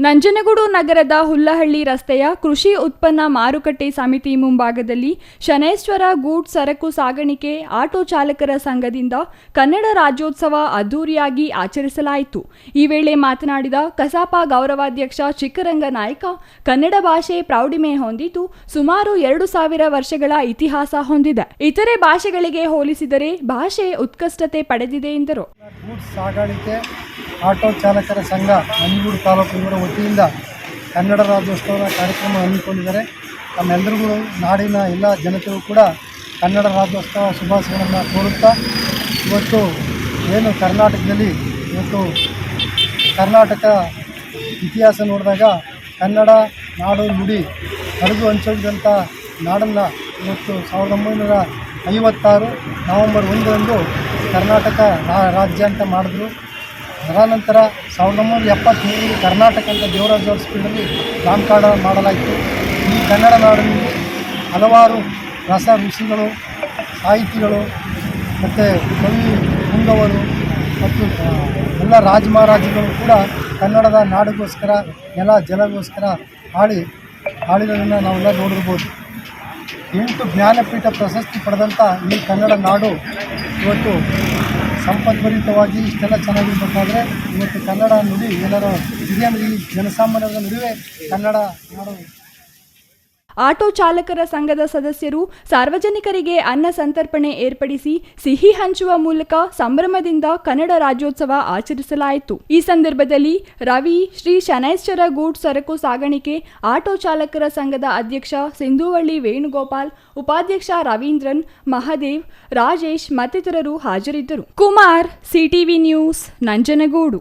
ನಂಜನಗೂಡು ನಗರದ ಹುಲ್ಲಹಳ್ಳಿ ರಸ್ತೆಯ ಕೃಷಿ ಉತ್ಪನ್ನ ಮಾರುಕಟ್ಟೆ ಸಮಿತಿ ಮುಂಭಾಗದಲ್ಲಿ ಶನೈಶ್ಚರ ಗೂಡ್ಸ್ ಸರಕು ಸಾಗಾಣಿಕೆ ಆಟೋ ಚಾಲಕರ ಸಂಘದಿಂದ ಕನ್ನಡ ರಾಜ್ಯೋತ್ಸವ ಅದ್ದೂರಿಯಾಗಿ ಆಚರಿಸಲಾಯಿತು. ಈ ವೇಳೆ ಮಾತನಾಡಿದ ಕಸಾಪ ಗೌರವಾಧ್ಯಕ್ಷ ಚಿಕ್ಕರಂಗ ನಾಯ್ಕ, ಕನ್ನಡ ಭಾಷೆ ಪ್ರೌಢಿಮೆ ಹೊಂದಿದ್ದು ಸುಮಾರು 2000 ವರ್ಷಗಳ ಇತಿಹಾಸ ಹೊಂದಿದೆ. ಇತರೆ ಭಾಷೆಗಳಿಗೆ ಹೋಲಿಸಿದರೆ ಭಾಷೆ ಉತ್ಕೃಷ್ಟತೆ ಪಡೆದಿದೆ ಎಂದರು. ಆಟೋ ಚಾಲಕರ ಸಂಘ ನಂಜನಗೂಡು ತಾಲೂಕು ಇವರ ವತಿಯಿಂದ ಕನ್ನಡ ರಾಜ್ಯೋತ್ಸವದ ಕಾರ್ಯಕ್ರಮ ಹಮ್ಮಿಕೊಂಡಿದ್ದಾರೆ. ತಮ್ಮೆಲ್ಲರಿಗೂ ನಾಡಿನ ಎಲ್ಲ ಜನತೆಗೂ ಕೂಡ ಕನ್ನಡ ರಾಜ್ಯೋತ್ಸವ ಶುಭಾಶಯಗಳನ್ನು ಕೋರುತ್ತಾ, ಇವತ್ತು ಏನು ಕರ್ನಾಟಕದಲ್ಲಿ ಇವತ್ತು ಕರ್ನಾಟಕ ಇತಿಹಾಸ ನೋಡಿದಾಗ ಕನ್ನಡ ನಾಡು ನುಡಿ ಹರಿದು ಹಂಚೋಗಿದಂಥ ನಾಡನ್ನು ಇವತ್ತು 1956 ನವೆಂಬರ್ 1ರಂದು ಕರ್ನಾಟಕ ರಾಜ್ಯ ಅಂತ ಮಾಡಿದ್ರು. ಅದಾನಂತರ 1973 ಕರ್ನಾಟಕ ಅಂತ ದೇವರಾಜ ಅವರ ಸ್ಪೀಡಲ್ಲಿ ನಾಮಕರಣ ಮಾಡಲಾಯಿತು. ಈ ಕನ್ನಡ ನಾಡಿನಲ್ಲಿ ಹಲವಾರು ರಸ ಋಷಿಗಳು, ಸಾಹಿತಿಗಳು ಮತ್ತು ಕವಿ ಪುಂಗವರು ಮತ್ತು ಎಲ್ಲ ರಾಜ ಮಹಾರಾಜಗಳು ಕೂಡ ಕನ್ನಡದ ನಾಡಿಗೋಸ್ಕರ ನೆಲ ಜಲಗೋಸ್ಕರ ಆಳಿರೋದನ್ನು ನಾವೆಲ್ಲ ನೋಡಿರ್ಬೋದು. 8 ಜ್ಞಾನಪೀಠ ಪ್ರಶಸ್ತಿ ಪಡೆದಂಥ ಈ ಕನ್ನಡ ನಾಡು ಇವತ್ತು ಸಂಪದ್ಭರಿತವಾಗಿ ಇಷ್ಟೆಲ್ಲ ಚೆನ್ನಾಗಿರ್ಬೇಕಾದ್ರೆ ಇವತ್ತು ಕನ್ನಡ ನುಡಿ ಎಲ್ಲರ ಹಿರಿಯರು ಈ ಜನಸಾಮಾನ್ಯರ ನಡುವೆ ಕನ್ನಡ ನಾಡು. ಆಟೋ ಚಾಲಕರ ಸಂಘದ ಸದಸ್ಯರು ಸಾರ್ವಜನಿಕರಿಗೆ ಅನ್ನ ಸಂತರ್ಪಣೆ ಏರ್ಪಡಿಸಿ ಸಿಹಿ ಹಂಚುವ ಮೂಲಕ ಸಂಭ್ರಮದಿಂದ ಕನ್ನಡ ರಾಜ್ಯೋತ್ಸವ ಆಚರಿಸಲಾಯಿತು. ಈ ಸಂದರ್ಭದಲ್ಲಿ ರವಿ, ಶ್ರೀ ಶನೈಶ್ಚರ ಗೂಡ್ಸ್ ಸರಕು ಸಾಗಾಣಿಕೆ ಆಟೋ ಚಾಲಕರ ಸಂಘದ ಅಧ್ಯಕ್ಷ ಸಿಂಧುವಳ್ಳಿ ವೇಣುಗೋಪಾಲ್, ಉಪಾಧ್ಯಕ್ಷ ರವೀಂದ್ರನ್, ಮಹದೇವ್, ರಾಜೇಶ್ ಮತ್ತಿತರರು ಹಾಜರಿದ್ದರು. Kumar, CTV news, Nanjangud.